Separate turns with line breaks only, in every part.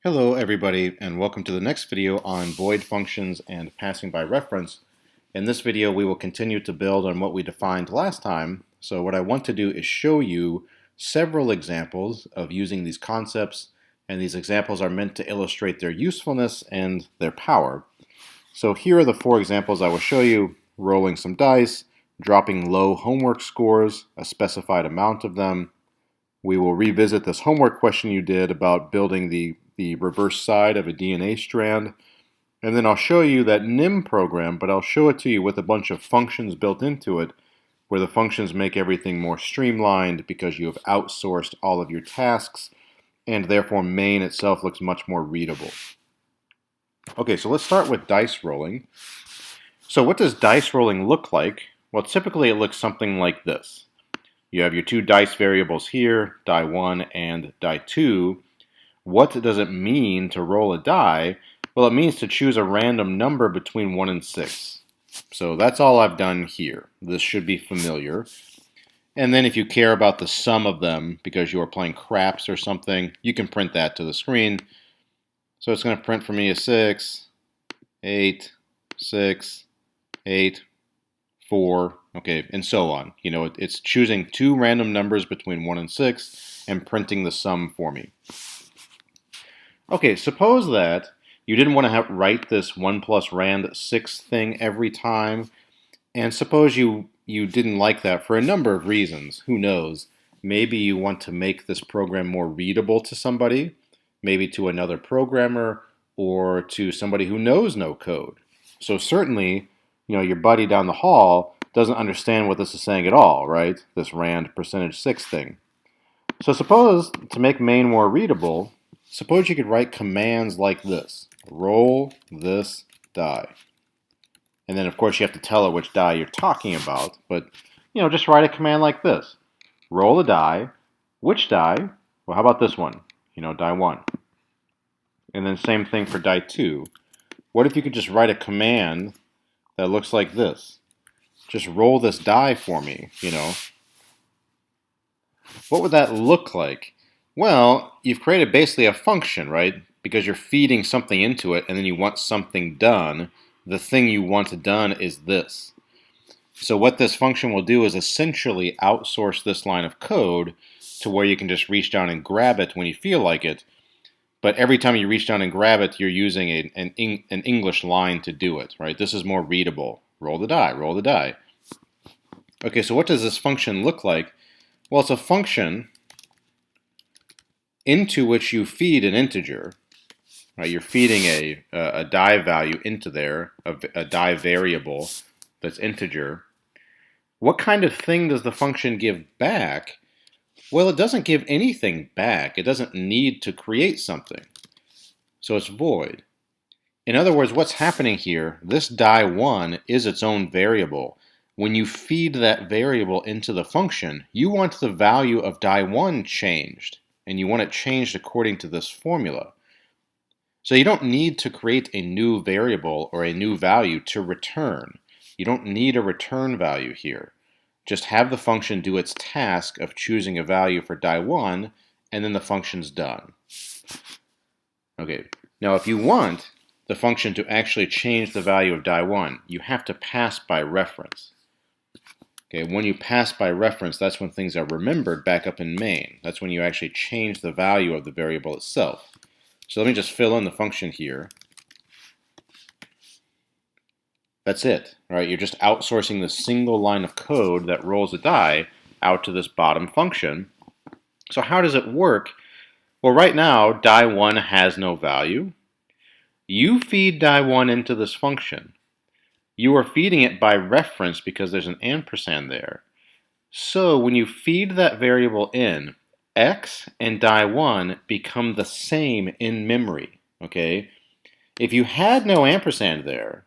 Hello everybody, and welcome to the next video on void functions and passing by reference. In this video we will continue to build on what we defined last time. So what I want to do is show you several examples of using these concepts, and these examples are meant to illustrate their usefulness and their power. So here are the four examples I will show you: rolling some dice, dropping low homework scores, a specified amount of them. We will revisit this homework question you did about building the reverse side of a DNA strand. And then I'll show you that NIM program, but I'll show it to you with a bunch of functions built into it, where the functions make everything more streamlined because you have outsourced all of your tasks, and therefore main itself looks much more readable. Okay, so let's start with dice rolling. So what does dice rolling look like? Well, typically it looks something like this. You have your two dice variables here, die 1 and die 2. What does it mean to roll a die? Well, it means to choose a random number between 1 and 6. So that's all I've done here. This should be familiar. And then if you care about the sum of them because you are playing craps or something, you can print that to the screen. So it's going to print for me a 6, 8, 6, 8, 4, okay, and so on. You know, it's choosing two random numbers between 1 and 6 and printing the sum for me. Okay, suppose that you didn't want to write this 1 plus rand 6 thing every time, and suppose you didn't like that for a number of reasons. Who knows? Maybe you want to make this program more readable to somebody, maybe to another programmer, or to somebody who knows no code. So certainly, you know, your buddy down the hall doesn't understand what this is saying at all, right? This rand percentage 6 thing. So suppose, to make main more readable, suppose you could write commands like this: roll this die. And then of course you have to tell it which die you're talking about, but you know, just write a command like this: roll a die. Which die? Well, how about this one? You know, die 1. And then same thing for die 2. What if you could just write a command that looks like this? Just roll this die for me, you know. What would that look like? Well, you've created basically a function, right? Because you're feeding something into it and then you want something done. The thing you want done is this. So what this function will do is essentially outsource this line of code to where you can just reach down and grab it when you feel like it. But every time you reach down and grab it, you're using an English line to do it, right? This is more readable. Roll the die, roll the die. Okay, so what does this function look like? Well, it's a function into which you feed an integer. Right? You're feeding a die value into there, a die variable that's integer. What kind of thing does the function give back? Well, it doesn't give anything back. It doesn't need to create something. So it's void. In other words, what's happening here, this die 1 is its own variable. When you feed that variable into the function, you want the value of die 1 changed, and you want it changed according to this formula. So you don't need to create a new variable or a new value to return. You don't need a return value here. Just have the function do its task of choosing a value for die 1, and then the function's done. Okay, now if you want the function to actually change the value of die 1, you have to pass by reference. Okay, when you pass by reference, that's when things are remembered back up in main. That's when you actually change the value of the variable itself. So let me just fill in the function here. That's it, right? You're just outsourcing the single line of code that rolls a die out to this bottom function. So how does it work? Well, right now, die 1 has no value. You feed die 1 into this function. You are feeding it by reference because there's an ampersand there. So when you feed that variable in, x and die 1 become the same in memory, okay? If you had no ampersand there,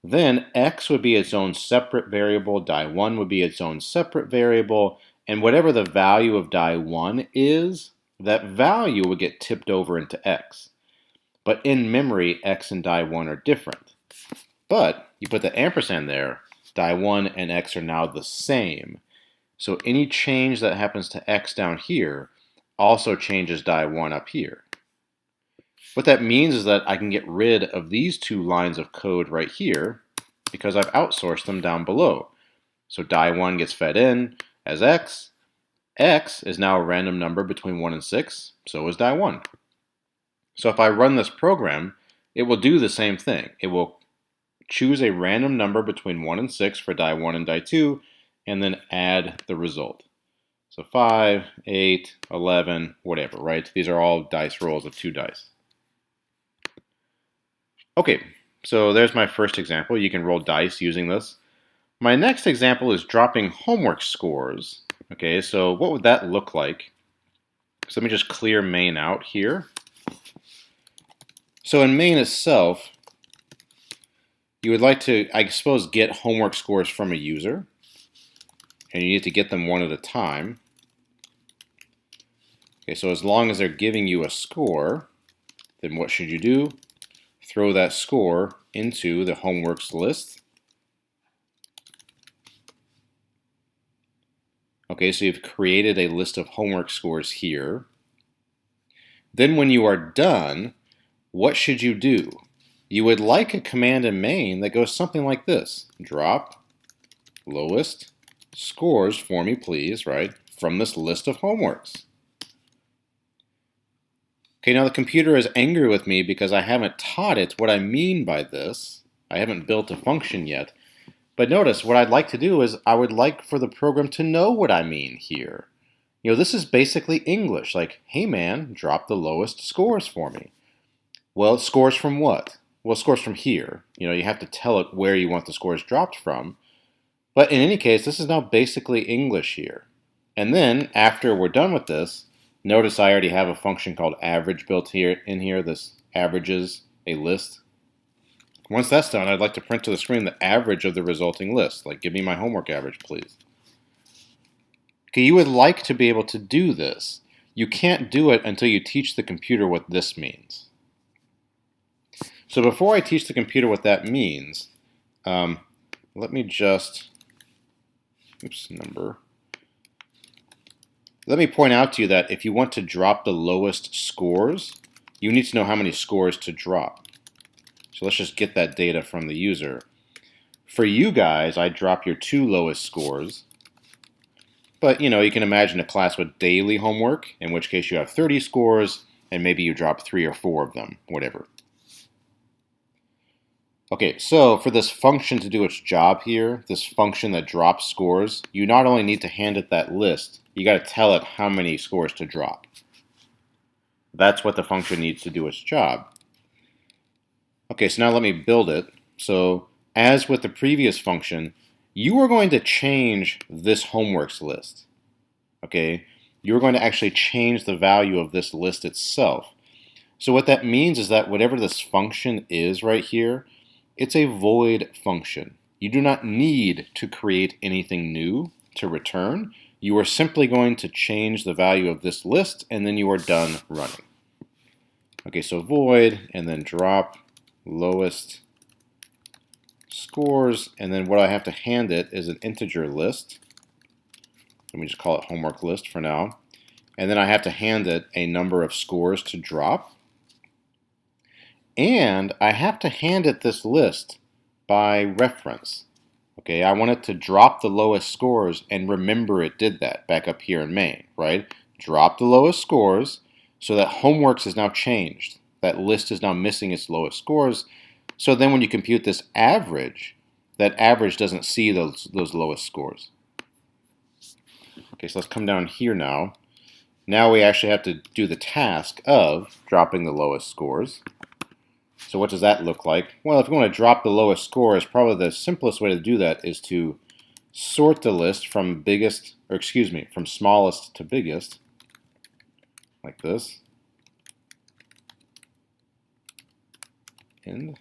then x would be its own separate variable, die 1 would be its own separate variable, and whatever the value of die 1 is, that value would get tipped over into x. But in memory, x and die 1 are different. But you put the ampersand there, die 1 and x are now the same. So any change that happens to x down here also changes die 1 up here. What that means is that I can get rid of these two lines of code right here because I've outsourced them down below. So die1 gets fed in as x. X is now a random number between 1 and 6, so is die1. So if I run this program, it will do the same thing. It will choose a random number between 1 and 6 for die1 and die2, and then add the result. So 5, 8, 11, whatever, right? These are all dice rolls of 2 dice. Okay, so there's my first example. You can roll dice using this. My next example is dropping homework scores. Okay, so what would that look like? So let me just clear main out here. So in main itself, you would like to, I suppose, get homework scores from a user. And you need to get them one at a time. Okay, so as long as they're giving you a score, then what should you do? Throw that score into the homeworks list. Okay, so you've created a list of homework scores here. Then when you are done, what should you do? You would like a command in main that goes something like this. Drop lowest scores for me, please, right, from this list of homeworks. Okay, now the computer is angry with me because I haven't taught it what I mean by this. I haven't built a function yet. But notice, what I'd like to do is I would like for the program to know what I mean here. You know, this is basically English, like, hey man, drop the lowest scores for me. Well, scores from what? Well, scores from here. You know, you have to tell it where you want the scores dropped from. But in any case, this is now basically English here. And then, after we're done with this, notice I already have a function called average built here in here. This averages a list. Once that's done, I'd like to print to the screen the average of the resulting list. Like, give me my homework average, please. Okay, you would like to be able to do this. You can't do it until you teach the computer what this means. So before I teach the computer what that means, let me just, Let me point out to you that if you want to drop the lowest scores, you need to know how many scores to drop. So let's just get that data from the user. For you guys, I drop your 2 lowest scores. But, you know, you can imagine a class with daily homework, in which case you have 30 scores, and maybe you drop 3 or 4 of them, whatever. Okay, so for this function to do its job here, this function that drops scores, you not only need to hand it that list, you got to tell it how many scores to drop. That's what the function needs to do its job. Okay, so now let me build it. So as with the previous function, you are going to change this homeworks list. Okay, you're going to actually change the value of this list itself. So what that means is that whatever this function is right here, it's a void function. You do not need to create anything new to return. You are simply going to change the value of this list, and then you are done running. Okay, so void, and then drop lowest scores, and then what I have to hand it is an integer list. Let me just call it homework list for now. And then I have to hand it a number of scores to drop. And I have to hand it this list by reference. Okay, I want it to drop the lowest scores, and remember it did that back up here in main, right? Drop the lowest scores, so that homeworks is now changed. That list is now missing its lowest scores. So then when you compute this average, that average doesn't see those lowest scores. Okay, so let's come down here now. Now we actually have to do the task of dropping the lowest scores. So what does that look like? Well, if you want to drop the lowest scores, probably the simplest way to do that is to sort the list from from smallest to biggest, like this. And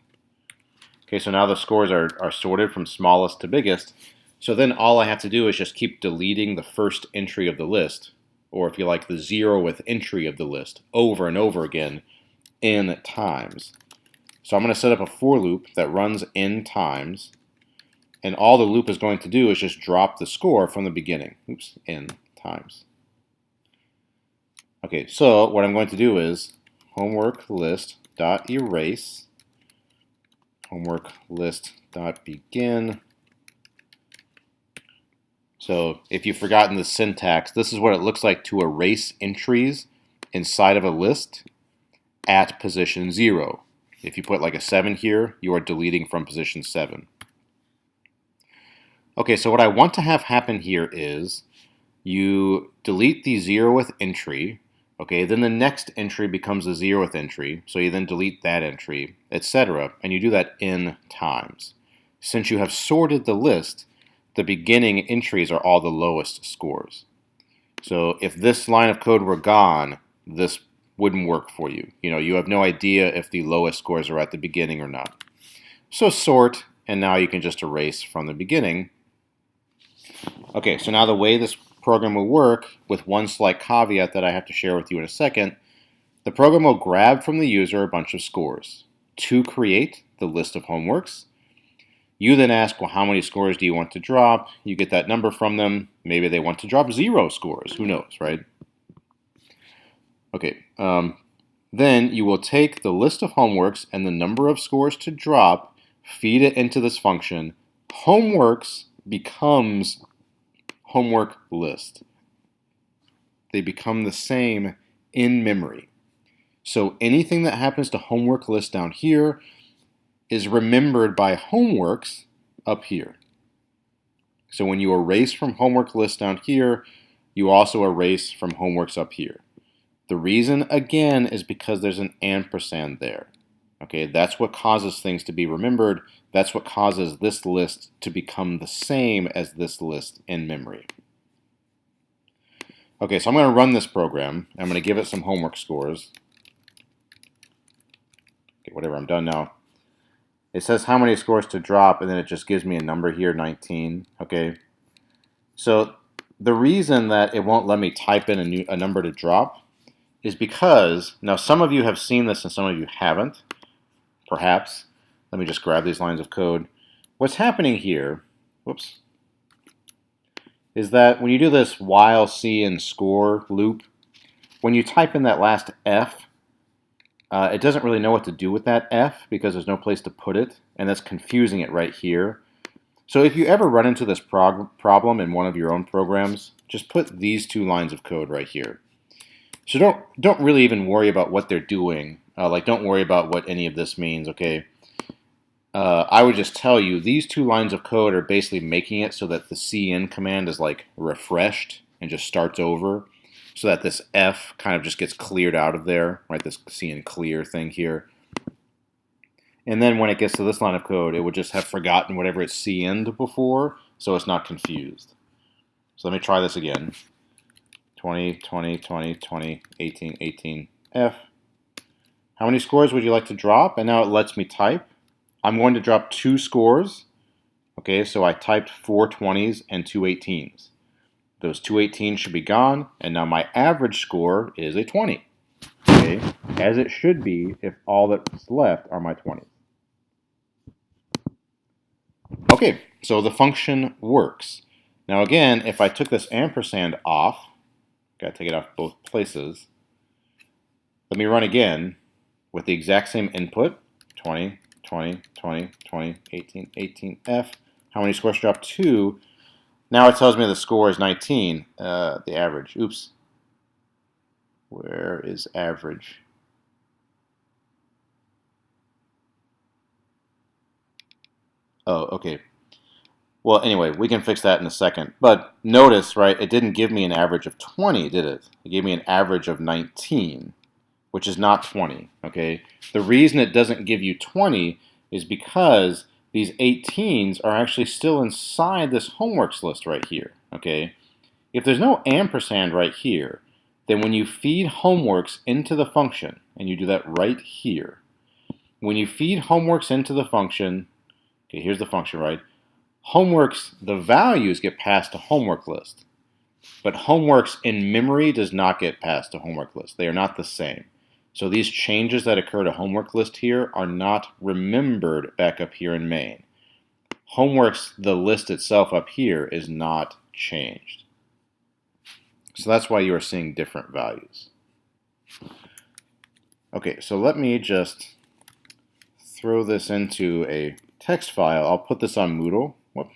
okay, so now the scores are sorted from smallest to biggest. So then all I have to do is just keep deleting the first entry of the list, or if you like, the 0th entry of the list, over and over again n times. So I'm going to set up a for loop that runs n times, and all the loop is going to do is just drop the score from the beginning. N times. Okay, so what I'm going to do is homework list dot erase, homework list dot begin. So if you've forgotten the syntax, this is what it looks like to erase entries inside of a list at position 0. If you put like a 7 here, you are deleting from position 7. Okay, so what I want to have happen here is you delete the 0th entry. Okay, then the next entry becomes the 0th entry, so you then delete that entry, etc. And you do that n times. Since you have sorted the list, the beginning entries are all the lowest scores. So if this line of code were gone, this wouldn't work for you. You have no idea if the lowest scores are at the beginning or not. So sort, and now you can just erase from the beginning. Okay, so now the way this program will work, with one slight caveat that I have to share with you in a second, the program will grab from the user a bunch of scores to create the list of homeworks. You then ask, well, how many scores do you want to drop? You get that number from them. Maybe they want to drop 0 scores. Who knows, right? Okay, then you will take the list of homeworks and the number of scores to drop, feed it into this function. Homeworks becomes homework list. They become the same in memory. So anything that happens to homework list down here is remembered by homeworks up here. So when you erase from homework list down here, you also erase from homeworks up here. The reason, again, is because there's an ampersand there. Okay, that's what causes things to be remembered. That's what causes this list to become the same as this list in memory. Okay, so I'm going to run this program. I'm going to give it some homework scores. Okay, whatever, I'm done now. It says how many scores to drop, and then it just gives me a number here, 19. Okay, so the reason that it won't let me type in a number to drop is because, now some of you have seen this and some of you haven't, perhaps. Let me just grab these lines of code. What's happening here, whoops, is that when you do this while C and score loop, when you type in that last F, it doesn't really know what to do with that F because there's no place to put it, and that's confusing it right here. So if you ever run into this problem in one of your own programs, just put these 2 lines of code right here. So don't really even worry about what they're doing. Don't worry about what any of this means, okay? I would just tell you these 2 lines of code are basically making it so that the cin command is like refreshed and just starts over, so that this F kind of just gets cleared out of there, right? This cin clear thing here. And then when it gets to this line of code, it would just have forgotten whatever it cin'd before, so it's not confused. So let me try this again. 20, 20, 20, 20, 18, 18, F. How many scores would you like to drop? And now it lets me type. I'm going to drop 2 scores. Okay, so I typed 4 20s and 2 18s. Those 2 18s should be gone, and now my average score is a 20. Okay, as it should be if all that's left are my 20s. Okay, so the function works. Now again, if I took this ampersand off, gotta take it off both places. Let me run again with the exact same input, 20, 20, 20, 20, 18, 18, F. How many scores drop? 2. Now it tells me the score is 19, the average. Oops. Where is average? Oh, okay. Well, anyway, we can fix that in a second. But notice, right, it didn't give me an average of 20, did it? It gave me an average of 19, which is not 20, okay? The reason it doesn't give you 20 is because these 18s are actually still inside this homeworks list right here, okay? If there's no ampersand right here, then when you feed homeworks into the function, and you do that right here, when you feed homeworks into the function, okay, here's the function, right? Homeworks, the values get passed to homework list, but homeworks in memory does not get passed to homework list. They are not the same. So these changes that occur to homework list here are not remembered back up here in main. Homeworks, the list itself up here, is not changed. So that's why you are seeing different values. Okay, so let me just throw this into a text file. I'll put this on Moodle. Whoop.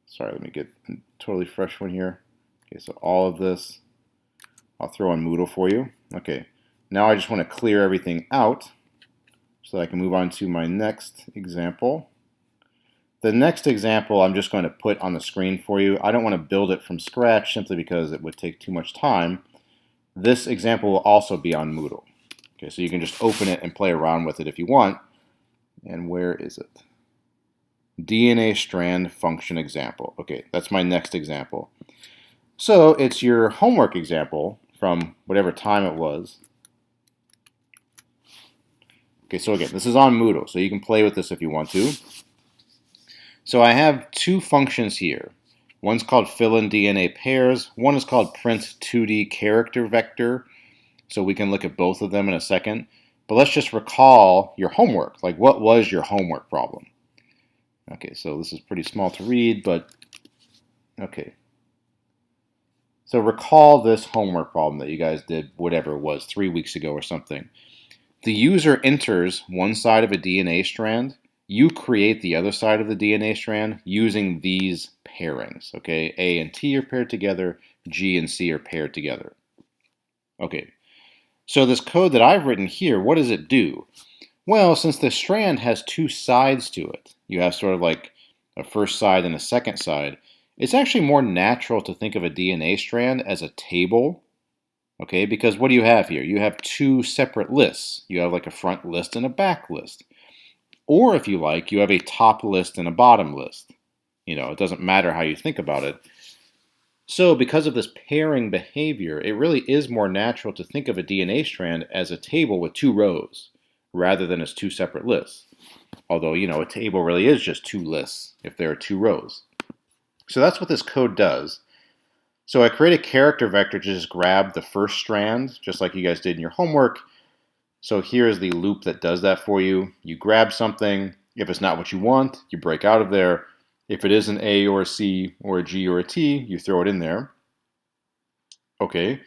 Sorry, let me get a totally fresh one here. Okay, so all of this I'll throw on Moodle for you. Okay, now I just want to clear everything out so that I can move on to my next example. The next example I'm just going to put on the screen for you. I don't want to build it from scratch simply because it would take too much time. This example will also be on Moodle. Okay, so you can just open it and play around with it if you want. And where is it? DNA strand function example. Okay, that's my next example. So it's your homework example from whatever time it was. Okay, so again, this is on Moodle, so you can play with this if you want to. So I have two functions here. One's called fill in DNA pairs. One is called print 2D character vector. So we can look at both of them in a second. But let's just recall your homework. Like, what was your homework problem? Okay, so this is pretty small to read, but okay. So recall this homework problem that you guys did, whatever it was, 3 weeks ago or something. The user enters one side of a DNA strand. You create the other side of the DNA strand using these pairings. Okay, A and T are paired together, G and C are paired together. Okay, so this code that I've written here, what does it do? Well, since the strand has two sides to it, you have sort of like a first side and a second side, it's actually more natural to think of a DNA strand as a table. Okay, because what do you have here? You have two separate lists. You have like a front list and a back list. Or if you like, you have a top list and a bottom list. You know, it doesn't matter how you think about it. So because of this pairing behavior, it really is more natural to think of a DNA strand as a table with two rows rather than as two separate lists. Although, you know, a table really is just two lists if there are two rows. So that's what this code does. So I create a character vector to just grab the first strand, just like you guys did in your homework. So here's the loop that does that for you. You grab something. If it's not what you want, you break out of there. If it is an A or a C or a G or a T, you throw it in there. Okay.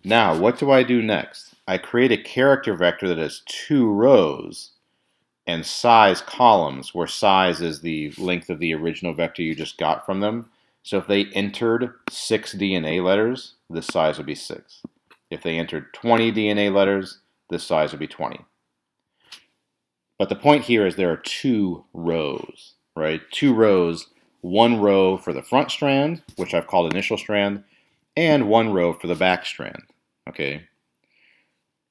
Now, what do I do next? I create a character vector that has two rows and size columns, where size is the length of the original vector you just got from them. So if they entered 6 DNA letters, this size would be 6. If they entered 20 DNA letters, this size would be 20. But the point here is there are two rows, right? Two rows, one row for the front strand, which I've called initial strand, and one row for the back strand, okay?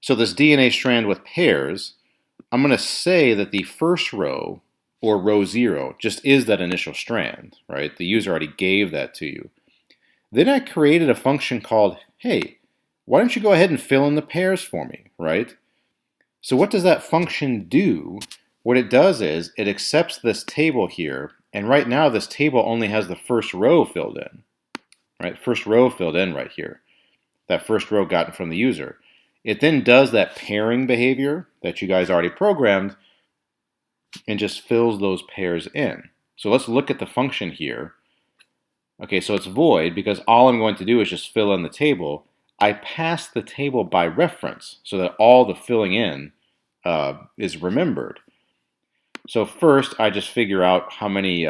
So this DNA strand with pairs, I'm going to say that the first row, or row 0, just is that initial strand, right? The user already gave that to you. Then I created a function called, hey, why don't you go ahead and fill in the pairs for me, right? So what does that function do? What it does is it accepts this table here, and right now this table only has the first row filled in, right? First row filled in right here. That first row gotten from the user. It then does that pairing behavior that you guys already programmed and just fills those pairs in. So let's look at the function here. Okay, so it's void because all I'm going to do is just fill in the table. I pass the table by reference so that all the filling in is remembered. So first, I just figure out how many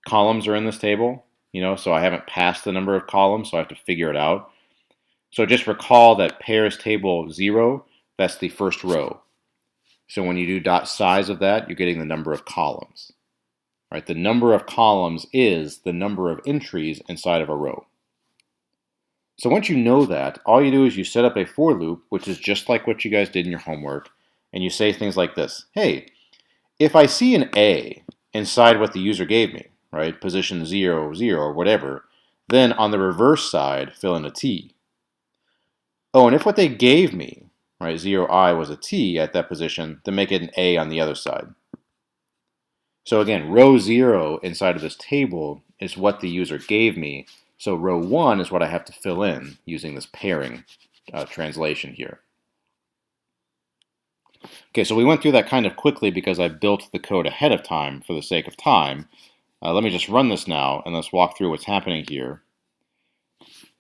columns are in this table. You know, so I haven't passed the number of columns, so I have to figure it out. So just recall that pairs table 0, that's the first row. So when you do dot size of that, you're getting the number of columns. Right? The number of columns is the number of entries inside of a row. So once you know that, all you do is you set up a for loop, which is just like what you guys did in your homework, and you say things like this. Hey, if I see an A inside what the user gave me, right, position 0, 0, or whatever, then on the reverse side, fill in a T. Oh, and if what they gave me, right, 0i was a T at that position, then make it an A on the other side. So again, row 0 inside of this table is what the user gave me. So row 1 is what I have to fill in using this pairing translation here. Okay, so we went through that kind of quickly because I built the code ahead of time for the sake of time. Let me just run this now, and let's walk through what's happening here.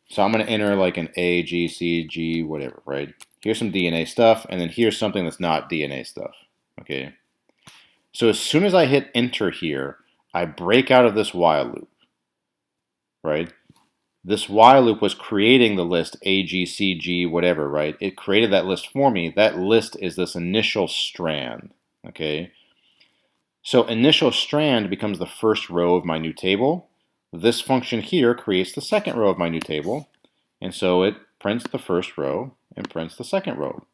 So I'm going to enter like an A, G, C, G, whatever, right? Here's some DNA stuff, and then here's something that's not DNA stuff, okay? So as soon as I hit enter here, I break out of this while loop, right? This while loop was creating the list A, G, C, G, whatever, right? It created that list for me. That list is this initial strand, okay? So initial strand becomes the first row of my new table. This function here creates the second row of my new table. And so it prints the first row and prints the second row.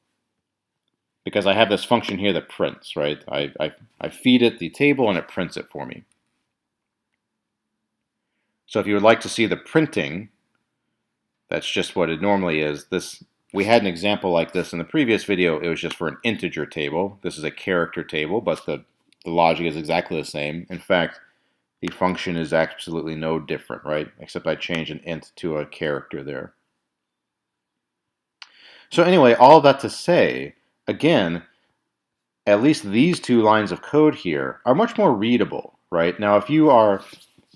Because I have this function here that prints, right? I feed it the table and it prints it for me. So if you would like to see the printing, that's just what it normally is. We had an example like this in the previous video. It was just for an integer table. This is a character table, but the logic is exactly the same. In fact, the function is absolutely no different, right? Except I changed an int to a character there. So anyway, all of that to say, again, at least these two lines of code here are much more readable, right? Now, if you are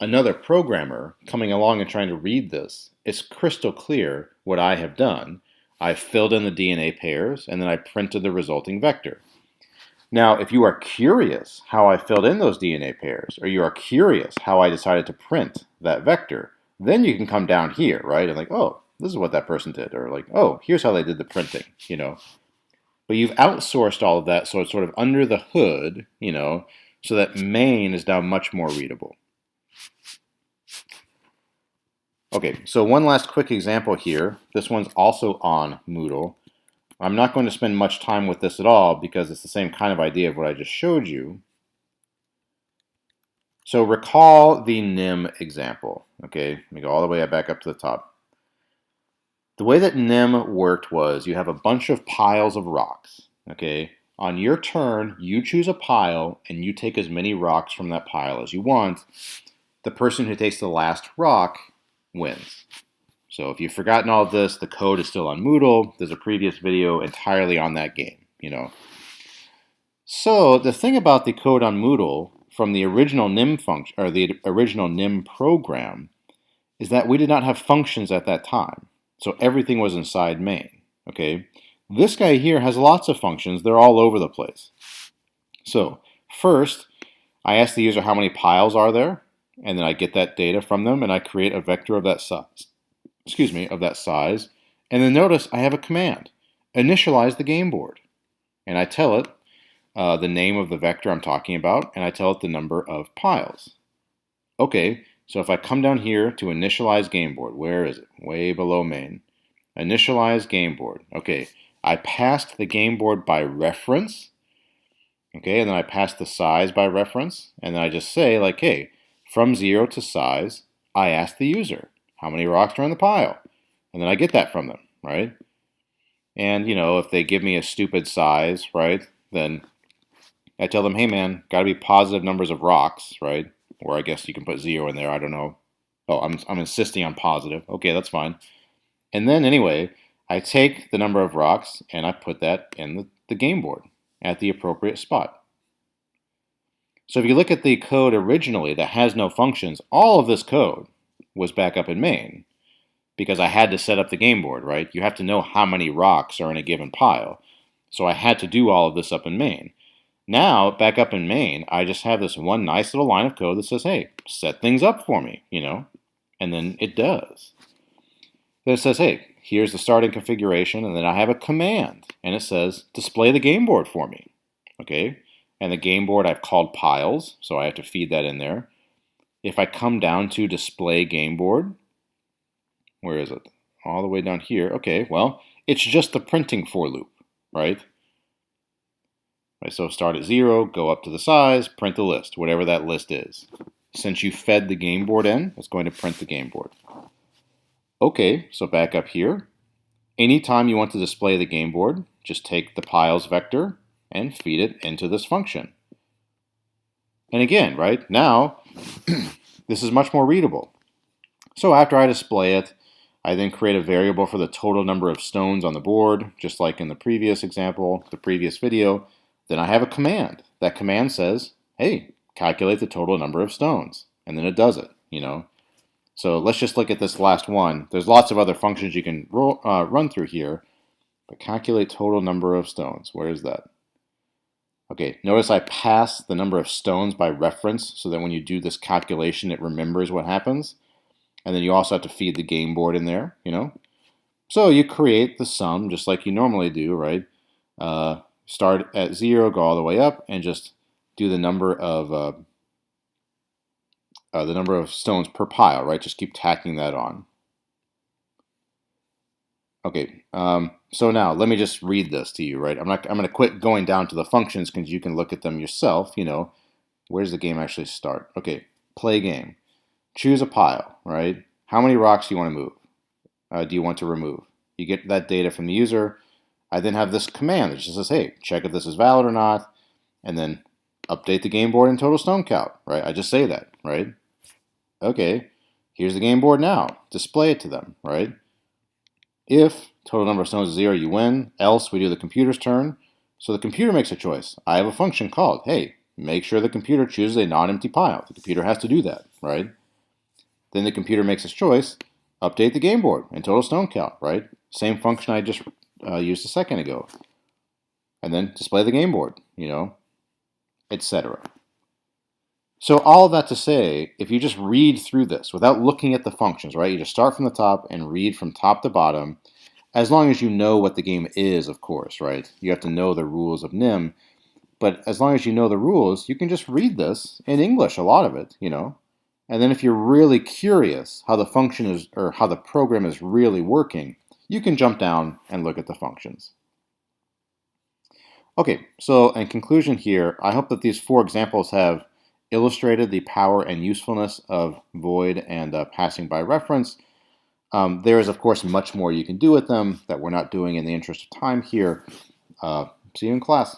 another programmer coming along and trying to read this, it's crystal clear what I have done. I filled in the DNA pairs, and then I printed the resulting vector. Now, if you are curious how I filled in those DNA pairs, or you are curious how I decided to print that vector, then you can come down here, right? And like, oh, this is what that person did. Or like, oh, here's how they did the printing, you know. But you've outsourced all of that, so it's sort of under the hood, you know, so that main is now much more readable. Okay, so one last quick example here. This one's also on Moodle. I'm not going to spend much time with this at all because it's the same kind of idea of what I just showed you. So recall the nim example. Okay, let me go all the way back up to the top. The way that nim worked was you have a bunch of piles of rocks. Okay, on your turn, you choose a pile and you take as many rocks from that pile as you want. The person who takes the last rock wins. So if you've forgotten all of this, the code is still on Moodle. There's a previous video entirely on that game, you know. So the thing about the code on Moodle from the original nim function or the original nim program is that we did not have functions at that time. So everything was inside main, okay? This guy here has lots of functions. They're all over the place. So first, I ask the user how many piles are there, and then I get that data from them, and I create a vector of that size. Of that size. And then notice I have a command, initialize the game board. And I tell it the name of the vector I'm talking about, and I tell it the number of piles. Okay, so if I come down here to initialize game board, where is it? Way below main. Initialize game board. Okay, I passed the game board by reference. Okay, and then I pass the size by reference. And then I just say, like, hey, from 0 to size, I ask the user, how many rocks are in the pile? And then I get that from them, right? And, you know, if they give me a stupid size, right, then I tell them, hey, man, got to be positive numbers of rocks, right? Or I guess you can put 0 in there, I don't know. Oh, I'm insisting on positive. Okay, that's fine. And then, anyway, I take the number of rocks and I put that in the game board at the appropriate spot. So if you look at the code originally that has no functions, all of this code was back up in main because I had to set up the game board, right? You have to know how many rocks are in a given pile. So I had to do all of this up in main. Now, back up in main, I just have this one nice little line of code that says, hey, set things up for me, you know? And then it does. Then it says, hey, here's the starting configuration, and then I have a command, and it says, display the game board for me, okay? And the game board I've called piles, so I have to feed that in there. If I come down to display game board, where is it? All the way down here. Okay, well, it's just the printing for loop, right? So start at 0, go up to the size, print the list, whatever that list is. Since you fed the game board in, it's going to print the game board. Okay, so back up here. Anytime you want to display the game board, just take the piles vector and feed it into this function. And again, right, now, this is much more readable. So after I display it, I then create a variable for the total number of stones on the board, just like in the previous example, the previous video. Then I have a command. That command says, hey, calculate the total number of stones. And then it does it, you know. So let's just look at this last one. There's lots of other functions you can run through here, but calculate total number of stones. Where is that? Okay, notice I pass the number of stones by reference so that when you do this calculation, it remembers what happens. And then you also have to feed the game board in there, So you create the sum just like you normally do, right? Start at 0, go all the way up, and just do the number of stones per pile, right? Just keep tacking that on. Okay, so now let me just read this to you, right? I'm going to quit going down to the functions because you can look at them yourself. Where does the game actually start? Okay, play game. Choose a pile, right? How many rocks do you want to move? Do you want to remove? You get that data from the user. I then have this command that just says, hey, check if this is valid or not, and then update the game board and total stone count, right? I just say that, right? Okay, here's the game board now. Display it to them, right? If total number of stones is 0, you win. Else, we do the computer's turn. So the computer makes a choice. I have a function called, hey, make sure the computer chooses a non-empty pile. The computer has to do that, right? Then the computer makes its choice. Update the game board and total stone count, right? Same function I just used a second ago. And then display the game board, etc. So all of that to say, if you just read through this without looking at the functions, right? You just start from the top and read from top to bottom, as long as you know what the game is, of course, right? You have to know the rules of NIM, but as long as you know the rules, you can just read this in English, a lot of it, And then if you're really curious how the function is, or how the program is really working, you can jump down and look at the functions. Okay, so in conclusion here, I hope that these 4 examples have illustrated the power and usefulness of void and passing by reference. There is, of course, much more you can do with them that we're not doing in the interest of time here. See you in class.